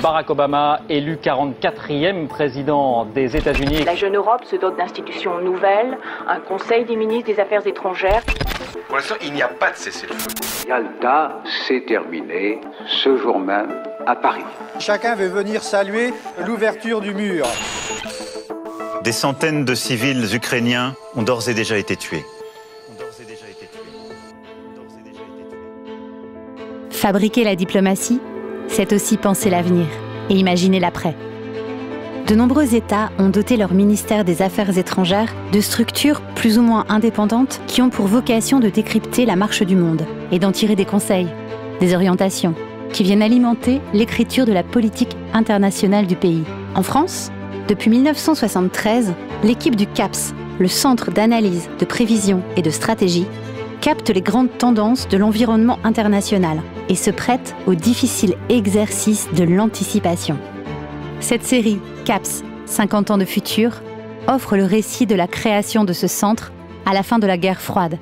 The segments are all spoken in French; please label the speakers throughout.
Speaker 1: Barack Obama, élu 44e président des États-Unis.
Speaker 2: La jeune Europe se dote d'institutions nouvelles, un conseil des ministres des Affaires étrangères.
Speaker 3: Pour l'instant, il n'y a pas de cessez-le-feu.
Speaker 4: Yalta s'est terminé ce jour même à Paris.
Speaker 5: Chacun veut venir saluer l'ouverture du mur.
Speaker 6: Des centaines de civils ukrainiens ont d'ores et déjà été tués.
Speaker 7: Fabriquer la diplomatie, c'est aussi penser l'avenir et imaginer l'après. De nombreux États ont doté leur ministère des Affaires étrangères de structures plus ou moins indépendantes qui ont pour vocation de décrypter la marche du monde et d'en tirer des conseils, des orientations, qui viennent alimenter l'écriture de la politique internationale du pays. En France, depuis 1973, l'équipe du CAPS, le Centre d'analyse, de prévision et de stratégie, capte les grandes tendances de l'environnement international et se prête au difficile exercice de l'anticipation. Cette série, CAPS, 50 ans de futur, offre le récit de la création de ce centre à la fin de la guerre froide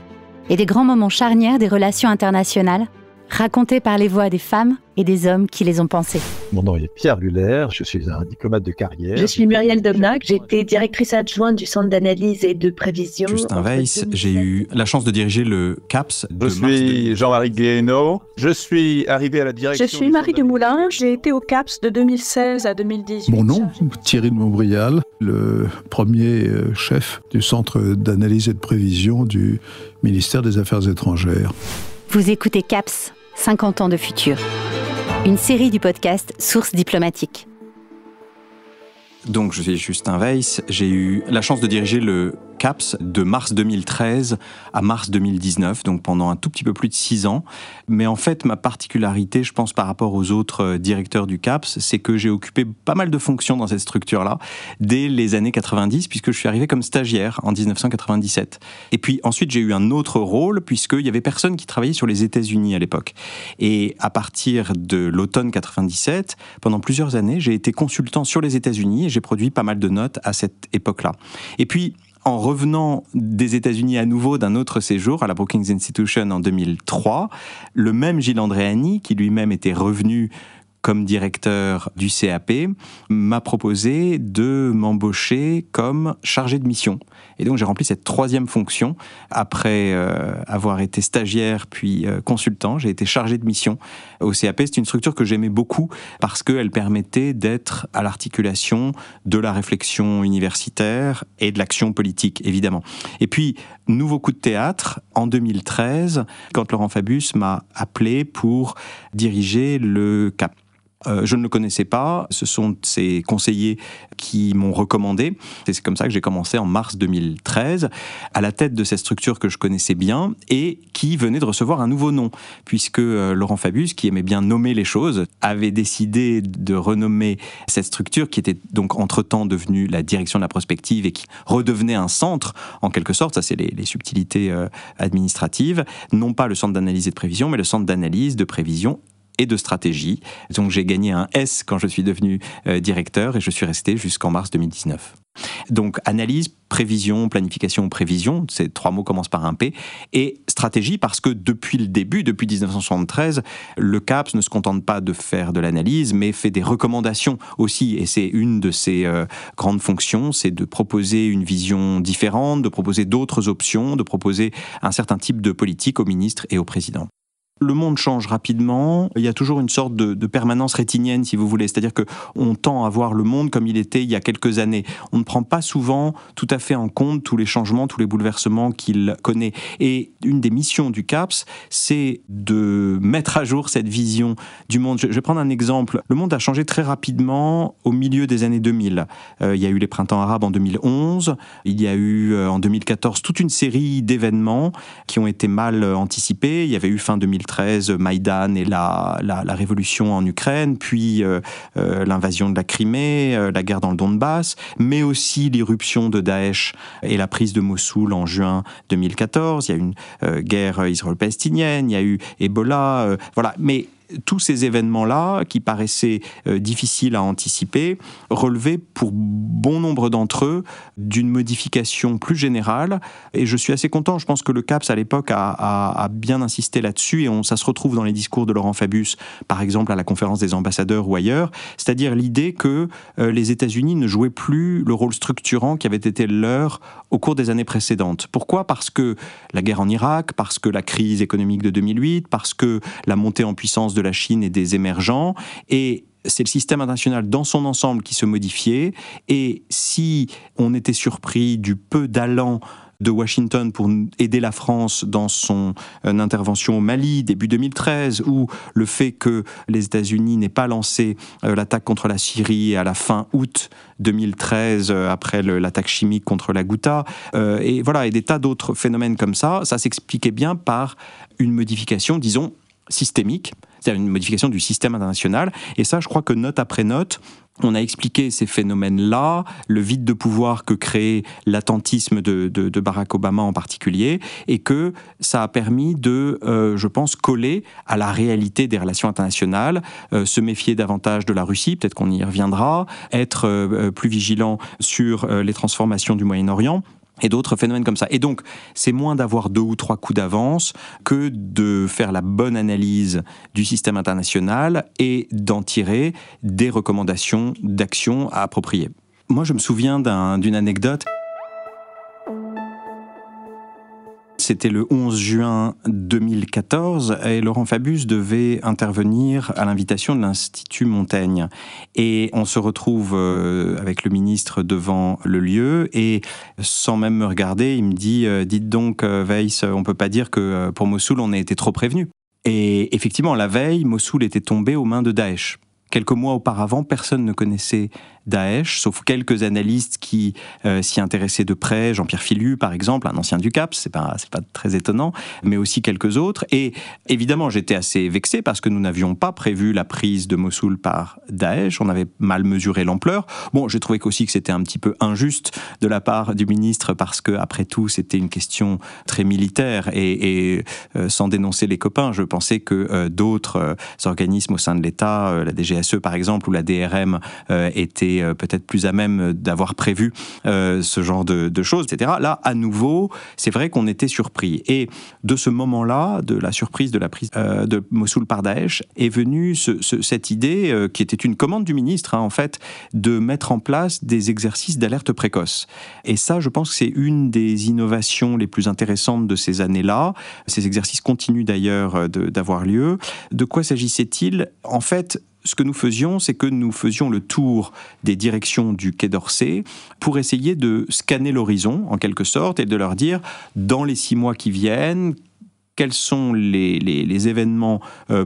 Speaker 7: et des grands moments charnières des relations internationales, racontés par les voix des femmes et des hommes qui les ont pensés.
Speaker 8: Mon nom est Pierre Luller, je suis un diplomate de carrière.
Speaker 9: Je suis Muriel Domnac, j'ai été directrice adjointe du Centre d'analyse et de prévision.
Speaker 10: Justin Weiss, j'ai eu la chance de diriger le CAPS.
Speaker 11: Je suis Jean-Marie Guéhenno, je suis arrivé à la direction...
Speaker 12: Je suis Marie Dumoulin, j'ai été au CAPS de 2016 à 2018.
Speaker 13: Mon nom, Thierry de Montbrial, le premier chef du Centre d'analyse et de prévision du ministère des Affaires étrangères.
Speaker 7: Vous écoutez CAPS, 50 ans de futur. Une série du podcast Sources diplomatiques.
Speaker 10: Donc, je suis Justin Weiss. J'ai eu la chance de diriger le CAPS de mars 2013 à mars 2019, donc pendant un tout petit peu plus de 6 ans. Mais en fait, ma particularité, je pense, par rapport aux autres directeurs du CAPS, c'est que j'ai occupé pas mal de fonctions dans cette structure-là dès les années 90, puisque je suis arrivé comme stagiaire en 1997. Et puis ensuite, j'ai eu un autre rôle, puisqu'il y avait personne qui travaillait sur les États-Unis à l'époque. Et à partir de l'automne 97, pendant plusieurs années, j'ai été consultant sur les États-Unis et j'ai produit pas mal de notes à cette époque-là. Et puis, en revenant des États-Unis à nouveau d'un autre séjour à la Brookings Institution en 2003, le même Gilles Andréani, qui lui-même était revenu comme directeur du CAP, m'a proposé de m'embaucher comme chargé de mission. Et donc j'ai rempli cette 3e fonction. Après avoir été stagiaire puis consultant, j'ai été chargé de mission au CAP. C'est une structure que j'aimais beaucoup parce qu'elle permettait d'être à l'articulation de la réflexion universitaire et de l'action politique, évidemment. Et puis, nouveau coup de théâtre, en 2013, quand Laurent Fabius m'a appelé pour diriger le CAP. Je ne le connaissais pas, ce sont ses conseillers qui m'ont recommandé. C'est comme ça que j'ai commencé en mars 2013, à la tête de cette structure que je connaissais bien et qui venait de recevoir un nouveau nom, puisque Laurent Fabius, qui aimait bien nommer les choses, avait décidé de renommer cette structure, qui était donc entre-temps devenue la direction de la prospective et qui redevenait un centre, en quelque sorte, ça c'est les subtilités administratives, non pas le centre d'analyse et de prévision, mais le centre d'analyse, de prévision et de stratégie. Donc j'ai gagné un S quand je suis devenu directeur et je suis resté jusqu'en mars 2019. Donc analyse, prévision, planification, prévision, ces 3 mots commencent par un P, et stratégie parce que depuis le début, depuis 1973, le CAPS ne se contente pas de faire de l'analyse, mais fait des recommandations aussi, et c'est une de ses grandes fonctions, c'est de proposer une vision différente, de proposer d'autres options, de proposer un certain type de politique aux ministres et au président. Le monde change rapidement, il y a toujours une sorte de permanence rétinienne, si vous voulez, c'est-à-dire qu'on tend à voir le monde comme il était il y a quelques années. On ne prend pas souvent tout à fait en compte tous les changements, tous les bouleversements qu'il connaît. Et une des missions du CAPS, c'est de mettre à jour cette vision du monde. Je vais prendre un exemple. Le monde a changé très rapidement au milieu des années 2000. Il y a eu les printemps arabes en 2011, il y a eu en 2014 toute une série d'événements qui ont été mal anticipés. Il y avait eu fin 2013 Maïdan et la révolution en Ukraine, puis l'invasion de la Crimée, la guerre dans le Donbass, mais aussi l'irruption de Daesh et la prise de Mossoul en juin 2014. Il y a eu une guerre israélo-palestinienne, il y a eu Ebola, voilà. Mais tous ces événements-là, qui paraissaient difficiles à anticiper, relevaient pour bon nombre d'entre eux d'une modification plus générale. Et je suis assez content, je pense que le CAPS à l'époque a bien insisté là-dessus, et ça se retrouve dans les discours de Laurent Fabius, par exemple à la conférence des ambassadeurs ou ailleurs, c'est-à-dire l'idée que les États-Unis ne jouaient plus le rôle structurant qui avait été leur au cours des années précédentes. Pourquoi ? Parce que la guerre en Irak, parce que la crise économique de 2008, parce que la montée en puissance de la Chine et des émergents, et c'est le système international dans son ensemble qui se modifiait, et si on était surpris du peu d'allant de Washington pour aider la France dans son intervention au Mali début 2013, ou le fait que les États-Unis n'aient pas lancé l'attaque contre la Syrie à la fin août 2013 après l'attaque chimique contre la Ghouta, et des tas d'autres phénomènes comme ça s'expliquait bien par une modification, disons, systémique, c'est-à-dire une modification du système international. Et ça, je crois que note après note, on a expliqué ces phénomènes-là, le vide de pouvoir que créait l'attentisme de Barack Obama en particulier, et que ça a permis de, je pense, coller à la réalité des relations internationales, se méfier davantage de la Russie, peut-être qu'on y reviendra, être plus vigilant sur les transformations du Moyen-Orient, et d'autres phénomènes comme ça. Et donc, c'est moins d'avoir 2 ou 3 coups d'avance que de faire la bonne analyse du système international et d'en tirer des recommandations d'action appropriées. Moi, je me souviens d'une anecdote. C'était le 11 juin 2014 et Laurent Fabius devait intervenir à l'invitation de l'Institut Montaigne. Et on se retrouve avec le ministre devant le lieu et sans même me regarder, il me dit « Dites donc Weiss, on ne peut pas dire que pour Mossoul on a été trop prévenus ». Et effectivement, la veille, Mossoul était tombé aux mains de Daesh. Quelques mois auparavant, personne ne connaissait Daesh, sauf quelques analystes qui s'y intéressaient de près, Jean-Pierre Philu par exemple, un ancien du CAPS, c'est pas très étonnant, mais aussi quelques autres. Et évidemment, j'étais assez vexé parce que nous n'avions pas prévu la prise de Mossoul par Daesh, on avait mal mesuré l'ampleur. Bon, j'ai trouvé aussi que c'était un petit peu injuste de la part du ministre parce que, après tout, c'était une question très militaire et sans dénoncer les copains, je pensais que d'autres organismes au sein de l'État, la DGSE par exemple ou la DRM, étaient peut-être plus à même d'avoir prévu ce genre de choses, etc. Là, à nouveau, c'est vrai qu'on était surpris. Et de ce moment-là, de la surprise de la prise de Mossoul par Daesh, est venue cette idée, qui était une commande du ministre, en fait, de mettre en place des exercices d'alerte précoce. Et ça, je pense que c'est une des innovations les plus intéressantes de ces années-là. Ces exercices continuent d'ailleurs d'avoir lieu. De quoi s'agissait-il ? En fait, ce que nous faisions, c'est que nous faisions le tour des directions du Quai d'Orsay pour essayer de scanner l'horizon, en quelque sorte, et de leur dire, dans les 6 mois qui viennent, quels sont les événements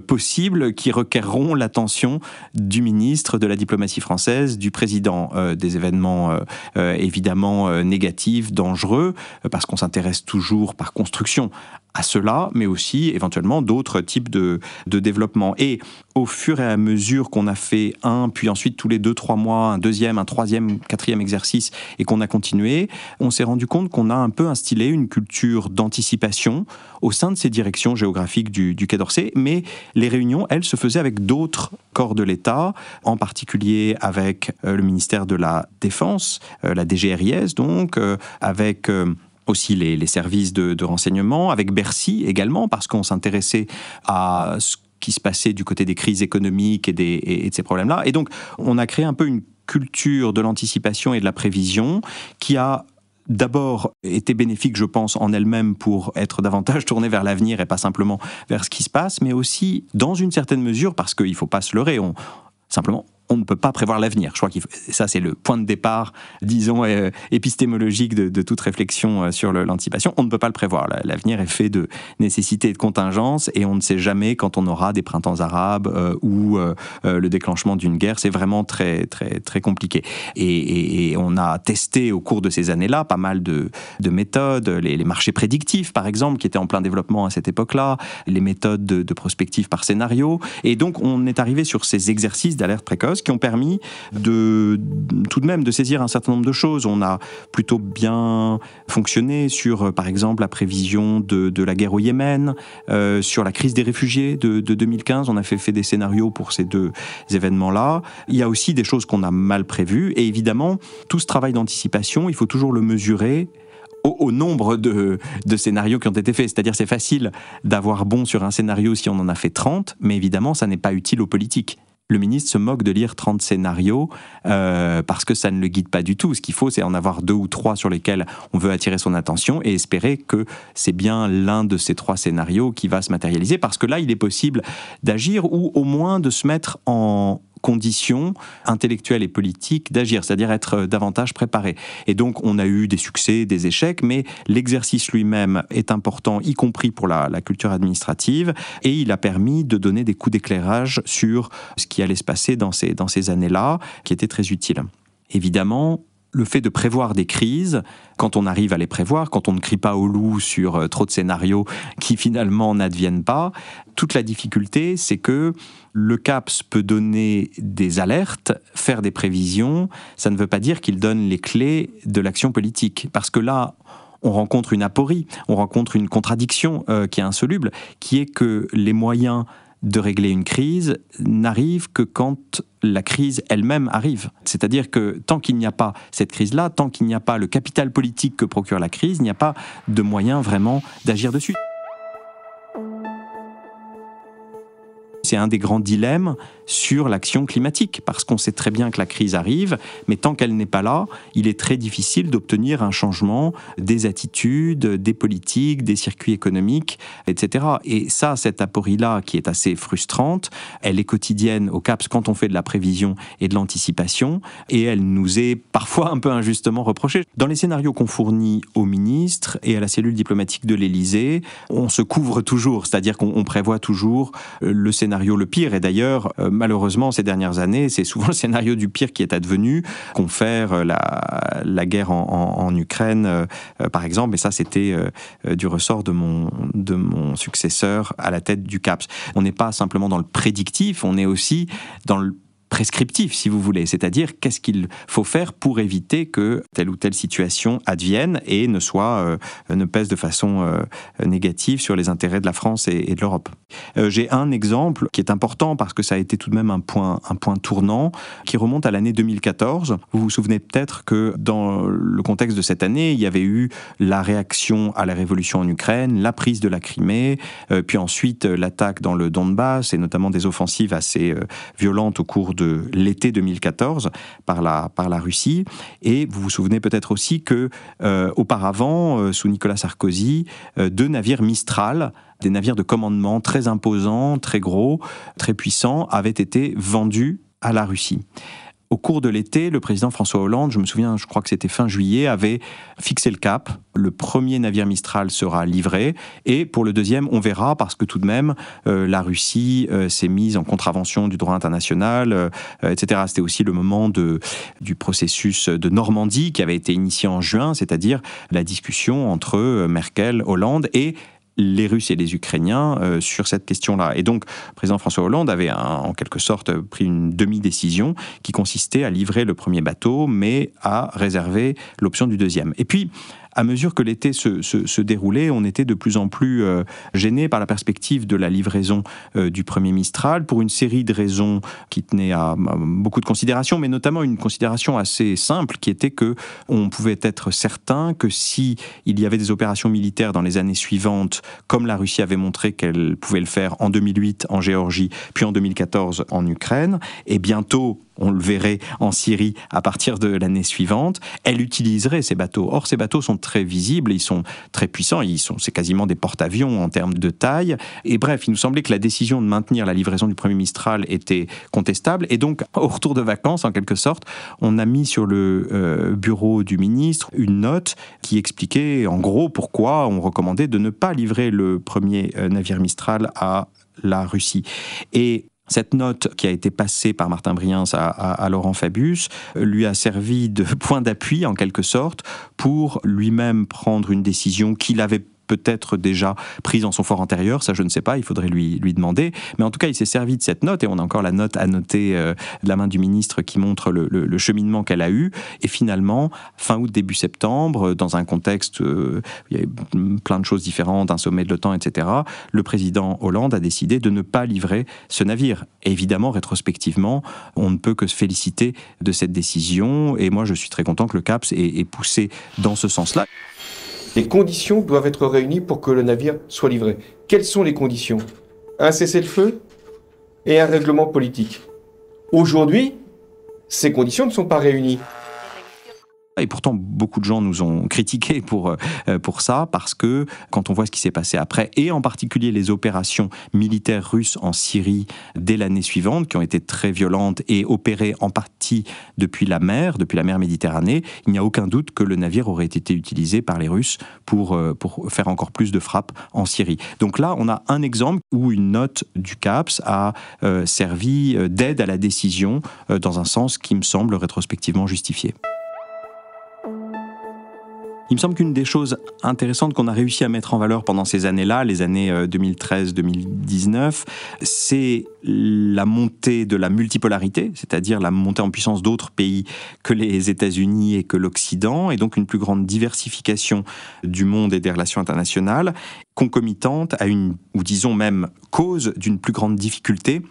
Speaker 10: possibles qui requerront l'attention du ministre, de la diplomatie française, du président, des événements évidemment négatifs, dangereux, parce qu'on s'intéresse toujours par construction à cela, mais aussi éventuellement d'autres types de développement. Et au fur et à mesure qu'on a fait un, puis ensuite tous les 2-3 mois, un deuxième, un troisième, 4e exercice, et qu'on a continué, on s'est rendu compte qu'on a un peu instillé une culture d'anticipation au sein de ces directions géographiques du Quai d'Orsay, mais les réunions, elles, se faisaient avec d'autres corps de l'État, en particulier avec le ministère de la Défense, la DGRIS donc, avec aussi les services de renseignement, avec Bercy également, parce qu'on s'intéressait à ce qui se passait du côté des crises économiques et de ces problèmes-là. Et donc, on a créé un peu une culture de l'anticipation et de la prévision qui a d'abord été bénéfique, je pense, en elle-même pour être davantage tournée vers l'avenir et pas simplement vers ce qui se passe, mais aussi, dans une certaine mesure, parce qu'il ne faut pas se leurrer, on ne peut pas prévoir l'avenir. Je crois que ça, c'est le point de départ, disons, épistémologique de toute réflexion sur l'anticipation. On ne peut pas le prévoir. L'avenir est fait de nécessité et de contingence, et on ne sait jamais quand on aura des printemps arabes ou le déclenchement d'une guerre. C'est vraiment très, très, très compliqué. Et on a testé au cours de ces années-là pas mal de méthodes, les marchés prédictifs, par exemple, qui étaient en plein développement à cette époque-là, les méthodes de prospective par scénario. Et donc, on est arrivé sur ces exercices d'alerte précoce qui ont permis tout de même de saisir un certain nombre de choses. On a plutôt bien fonctionné sur, par exemple, la prévision de la guerre au Yémen, sur la crise des réfugiés de 2015. On a fait des scénarios pour ces deux événements-là. Il y a aussi des choses qu'on a mal prévues. Et évidemment, tout ce travail d'anticipation, il faut toujours le mesurer au nombre de scénarios qui ont été faits. C'est-à-dire, c'est facile d'avoir bon sur un scénario si on en a fait 30, mais évidemment, ça n'est pas utile aux politiques. Le ministre se moque de lire 30 scénarios parce que ça ne le guide pas du tout. Ce qu'il faut, c'est en avoir 2 ou 3 sur lesquels on veut attirer son attention et espérer que c'est bien l'un de ces 3 scénarios qui va se matérialiser, parce que là, il est possible d'agir ou au moins de se mettre en conditions intellectuelles et politiques d'agir, c'est-à-dire être davantage préparé. Et donc, on a eu des succès, des échecs, mais l'exercice lui-même est important, y compris pour la culture administrative, et il a permis de donner des coups d'éclairage sur ce qui allait se passer dans ces années-là, qui était très utile. Évidemment, le fait de prévoir des crises, quand on arrive à les prévoir, quand on ne crie pas au loup sur trop de scénarios qui finalement n'adviennent pas, toute la difficulté, c'est que le CAPS peut donner des alertes, faire des prévisions, ça ne veut pas dire qu'il donne les clés de l'action politique. Parce que là, on rencontre une aporie, on rencontre une contradiction qui est insoluble, qui est que les moyens de régler une crise n'arrive que quand la crise elle-même arrive. C'est-à-dire que tant qu'il n'y a pas cette crise-là, tant qu'il n'y a pas le capital politique que procure la crise, il n'y a pas de moyen vraiment d'agir dessus. C'est un des grands dilemmes sur l'action climatique, parce qu'on sait très bien que la crise arrive, mais tant qu'elle n'est pas là, il est très difficile d'obtenir un changement des attitudes, des politiques, des circuits économiques, etc. Et ça, cette aporie-là, qui est assez frustrante, elle est quotidienne au CAPS quand on fait de la prévision et de l'anticipation, et elle nous est parfois un peu injustement reprochée. Dans les scénarios qu'on fournit au ministre et à la cellule diplomatique de l'Élysée, on se couvre toujours, c'est-à-dire qu'on prévoit toujours le scénario le pire. Et d'ailleurs, malheureusement, ces dernières années, c'est souvent le scénario du pire qui est advenu, confère la guerre en Ukraine, par exemple. Et ça, c'était du ressort de mon successeur à la tête du CAPS. On n'est pas simplement dans le prédictif, on est aussi dans le prescriptif, si vous voulez, c'est-à-dire qu'est-ce qu'il faut faire pour éviter que telle ou telle situation advienne et ne pèse de façon négative sur les intérêts de la France et de l'Europe. J'ai un exemple qui est important parce que ça a été tout de même un point tournant qui remonte à l'année 2014. Vous vous souvenez peut-être que dans le contexte de cette année, il y avait eu la réaction à la révolution en Ukraine, la prise de la Crimée, puis ensuite l'attaque dans le Donbass et notamment des offensives assez violentes au cours de l'été 2014 par la Russie. Et vous vous souvenez peut-être aussi que auparavant, sous Nicolas Sarkozy, 2 navires Mistral, des navires de commandement très imposants, très gros, très puissants, avaient été vendus à la Russie. Au cours de l'été, le président François Hollande, je me souviens, je crois que c'était fin juillet, avait fixé le cap. Le premier navire Mistral sera livré et pour le deuxième, on verra parce que tout de même, la Russie s'est mise en contravention du droit international, etc. C'était aussi le moment du processus de Normandie qui avait été initié en juin, c'est-à-dire la discussion entre Merkel, Hollande et les Russes et les Ukrainiens sur cette question-là. Et donc, le président François Hollande avait en quelque sorte pris une demi-décision qui consistait à livrer le premier bateau, mais à réserver l'option du deuxième. Et puis, à mesure que l'été se déroulait, on était de plus en plus gêné par la perspective de la livraison du premier Mistral pour une série de raisons qui tenaient à beaucoup de considérations, mais notamment une considération assez simple qui était que on pouvait être certain que si il y avait des opérations militaires dans les années suivantes, comme la Russie avait montré qu'elle pouvait le faire en 2008 en Géorgie, puis en 2014 en Ukraine, et bientôt on le verrait en Syrie à partir de l'année suivante, elle utiliserait ces bateaux. Or, ces bateaux sont très visibles, ils sont très puissants, c'est quasiment des porte-avions en termes de taille. Et bref, il nous semblait que la décision de maintenir la livraison du premier Mistral était contestable. Et donc, au retour de vacances, en quelque sorte, on a mis sur le bureau du ministre une note qui expliquait en gros pourquoi on recommandait de ne pas livrer le premier navire Mistral à la Russie. Et cette note qui a été passée par Martin Briens à Laurent Fabius lui a servi de point d'appui en quelque sorte pour lui-même prendre une décision qu'il avait peut-être déjà prise en son fort antérieur, ça je ne sais pas, il faudrait lui demander. Mais en tout cas, il s'est servi de cette note, et on a encore la note annotée de la main du ministre qui montre le cheminement qu'elle a eu. Et finalement, fin août, début septembre, dans un contexte, il y avait plein de choses différentes, un sommet de l'OTAN, etc., le président Hollande a décidé de ne pas livrer ce navire. Et évidemment, rétrospectivement, on ne peut que se féliciter de cette décision, et moi je suis très content que le CAPS ait poussé dans ce sens-là.
Speaker 14: Les conditions doivent être réunies pour que le navire soit livré. Quelles sont les conditions ? Un cessez-le-feu et un règlement politique. Aujourd'hui, ces conditions ne sont pas réunies.
Speaker 10: Et pourtant, beaucoup de gens nous ont critiqués pour ça, parce que quand on voit ce qui s'est passé après, et en particulier les opérations militaires russes en Syrie dès l'année suivante, qui ont été très violentes et opérées en partie depuis la mer Méditerranée, il n'y a aucun doute que le navire aurait été utilisé par les Russes pour faire encore plus de frappes en Syrie. Donc là, on a un exemple où une note du CAPS a servi d'aide à la décision dans un sens qui me semble rétrospectivement justifié. Il me semble qu'une des choses intéressantes qu'on a réussi à mettre en valeur pendant ces années-là, les années 2013-2019, c'est la montée de la multipolarité, c'est-à-dire la montée en puissance d'autres pays que les États-Unis et que l'Occident, et donc une plus grande diversification du monde et des relations internationales, concomitante à une, ou disons même cause d'une plus grande difficulté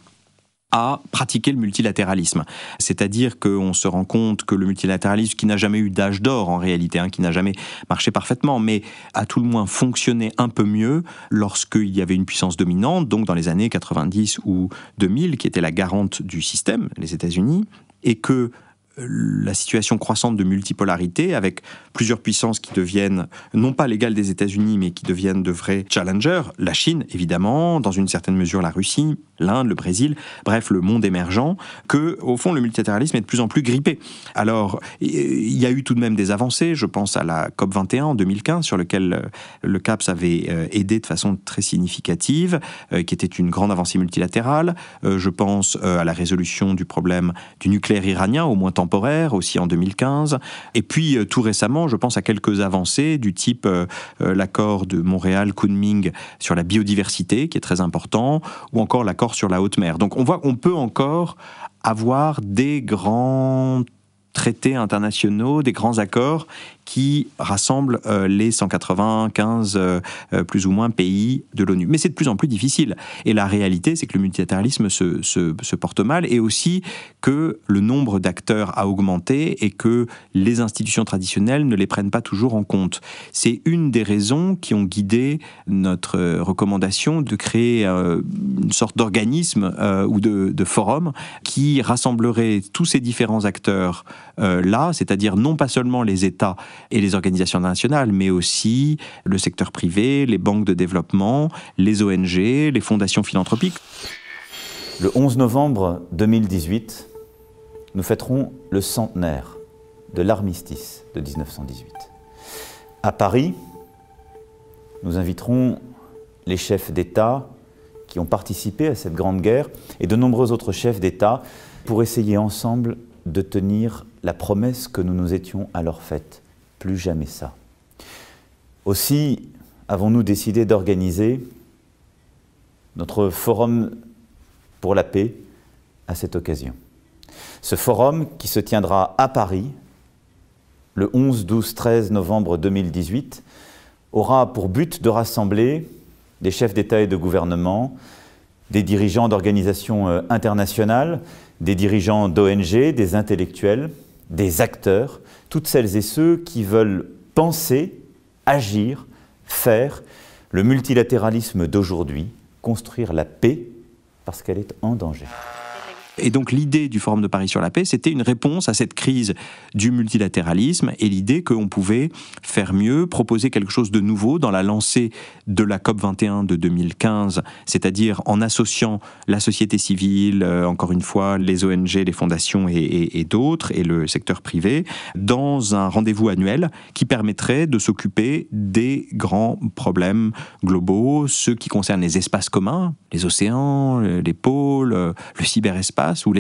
Speaker 10: à pratiquer le multilatéralisme. C'est-à-dire qu'on se rend compte que le multilatéralisme, qui n'a jamais eu d'âge d'or en réalité, qui n'a jamais marché parfaitement, mais a tout le moins fonctionné un peu mieux lorsqu'il y avait une puissance dominante, donc dans les années 90 ou 2000, qui était la garante du système, les États-Unis, et que la situation croissante de multipolarité, avec plusieurs puissances qui deviennent non pas l'égale des États-Unis, mais qui deviennent de vrais challengers, la Chine évidemment, dans une certaine mesure la Russie, l'Inde, le Brésil, bref le monde émergent, que au fond le multilatéralisme est de plus en plus grippé. Alors il y a eu tout de même des avancées, je pense à la COP21 en 2015, sur lequel le CAPS avait aidé de façon très significative, qui était une grande avancée multilatérale. Je pense à la résolution du problème du nucléaire iranien, au moins temporaire, aussi en 2015. Et puis, tout récemment, je pense à quelques avancées du type l'accord de Montréal-Kunming sur la biodiversité, qui est très important, ou encore l'accord sur la haute mer. Donc, on voit qu'on peut encore avoir des grands traités internationaux, des grands accords qui rassemblent les 195 plus ou moins pays de l'ONU. Mais c'est de plus en plus difficile. Et la réalité, c'est que le multilatéralisme se porte mal, et aussi que le nombre d'acteurs a augmenté et que les institutions traditionnelles ne les prennent pas toujours en compte. C'est une des raisons qui ont guidé notre recommandation de créer une sorte d'organisme ou de forum qui rassemblerait tous ces différents acteurs là, c'est-à-dire non pas seulement les États et les organisations internationales, mais aussi le secteur privé, les banques de développement, les ONG, les fondations philanthropiques.
Speaker 15: Le 11 novembre 2018, nous fêterons le centenaire de l'armistice de 1918. À Paris, nous inviterons les chefs d'État qui ont participé à cette grande guerre et de nombreux autres chefs d'État pour essayer ensemble de tenir la promesse que nous nous étions alors faite. Plus jamais ça. Aussi, avons-nous décidé d'organiser notre forum pour la paix à cette occasion. Ce forum, qui se tiendra à Paris, le 11, 12, 13 novembre 2018, aura pour but de rassembler des chefs d'État et de gouvernement, des dirigeants d'organisations internationales, des dirigeants d'ONG, des intellectuels, des acteurs, toutes celles et ceux qui veulent penser, agir, faire le multilatéralisme d'aujourd'hui, construire la paix parce qu'elle est en danger.
Speaker 10: Et donc l'idée du Forum de Paris sur la paix, c'était une réponse à cette crise du multilatéralisme et l'idée qu'on pouvait faire mieux, proposer quelque chose de nouveau dans la lancée de la COP21 de 2015, c'est-à-dire en associant la société civile, encore une fois, les ONG, les fondations et d'autres, et le secteur privé, dans un rendez-vous annuel qui permettrait de s'occuper des grands problèmes globaux, ceux qui concernent les espaces communs, les océans, les pôles, le cyberespace, l'espace, ou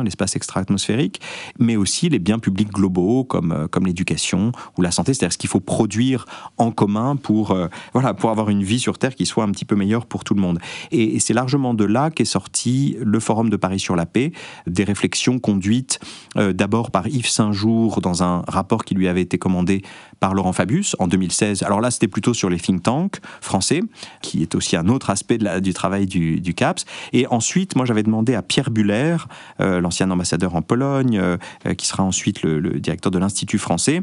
Speaker 10: l'espace extra-atmosphérique, mais aussi les biens publics globaux comme l'éducation ou la santé, c'est-à-dire ce qu'il faut produire en commun pour avoir une vie sur Terre qui soit un petit peu meilleure pour tout le monde. Et c'est largement de là qu'est sorti le Forum de Paris sur la paix, des réflexions conduites d'abord par Yves Saint-Jour dans un rapport qui lui avait été commandé par Laurent Fabius en 2016. Alors là, c'était plutôt sur les think tanks français, qui est aussi un autre aspect du travail du CAPS. Et ensuite, moi, j'avais demandé à Pierre Buller, l'ancien ambassadeur en Pologne, qui sera ensuite le directeur de l'Institut français,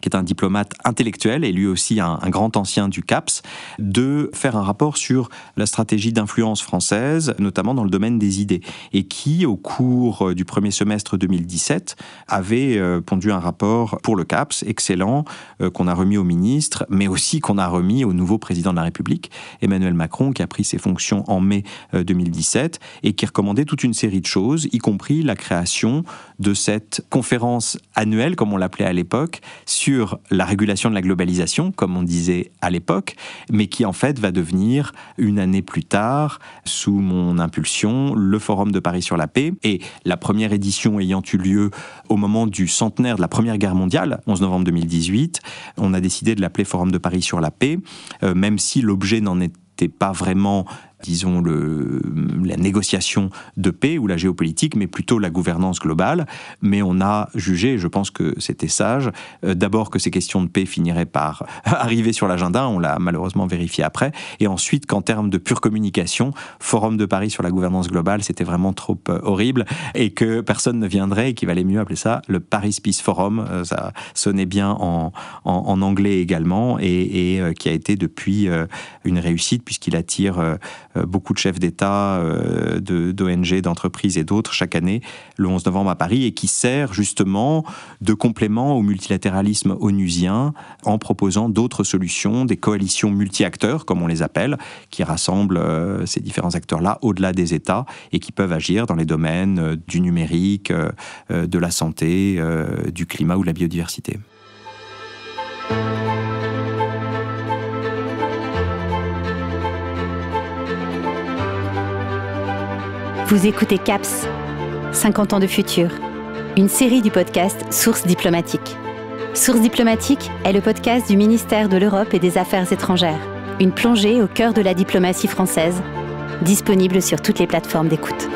Speaker 10: qui est un diplomate intellectuel et lui aussi un grand ancien du CAPS, de faire un rapport sur la stratégie d'influence française, notamment dans le domaine des idées, et qui, au cours du premier semestre 2017, avait pondu un rapport pour le CAPS, excellent, qu'on a remis au ministre, mais aussi qu'on a remis au nouveau président de la République, Emmanuel Macron, qui a pris ses fonctions en mai 2017, et qui recommandait toute une série de choses, y compris la création de cette conférence annuelle, comme on l'appelait à l'époque, sur la régulation de la globalisation, comme on disait à l'époque, mais qui en fait va devenir, une année plus tard, sous mon impulsion, le Forum de Paris sur la paix. Et la première édition ayant eu lieu au moment du centenaire de la Première Guerre mondiale, 11 novembre 2018, on a décidé de l'appeler Forum de Paris sur la paix, même si l'objet n'en était pas vraiment, disons, la négociation de paix ou la géopolitique, mais plutôt la gouvernance globale. Mais on a jugé, et je pense que c'était sage, d'abord que ces questions de paix finiraient par arriver sur l'agenda, on l'a malheureusement vérifié après, et ensuite qu'en termes de pure communication, Forum de Paris sur la gouvernance globale, c'était vraiment trop horrible, et que personne ne viendrait, et qu'il valait mieux appeler ça le Paris Peace Forum, ça sonnait bien en anglais également, et qui a été depuis une réussite, puisqu'il attire beaucoup de chefs d'État, d'ONG, d'entreprises et d'autres chaque année, le 11 novembre à Paris, et qui sert justement de complément au multilatéralisme onusien en proposant d'autres solutions, des coalitions multi-acteurs, comme on les appelle, qui rassemblent ces différents acteurs-là au-delà des États et qui peuvent agir dans les domaines du numérique, de la santé, du climat ou de la biodiversité.
Speaker 7: Vous écoutez CAPS, 50 ans de futur, une série du podcast Sources diplomatiques. Sources diplomatiques est le podcast du ministère de l'Europe et des Affaires étrangères, une plongée au cœur de la diplomatie française, disponible sur toutes les plateformes d'écoute.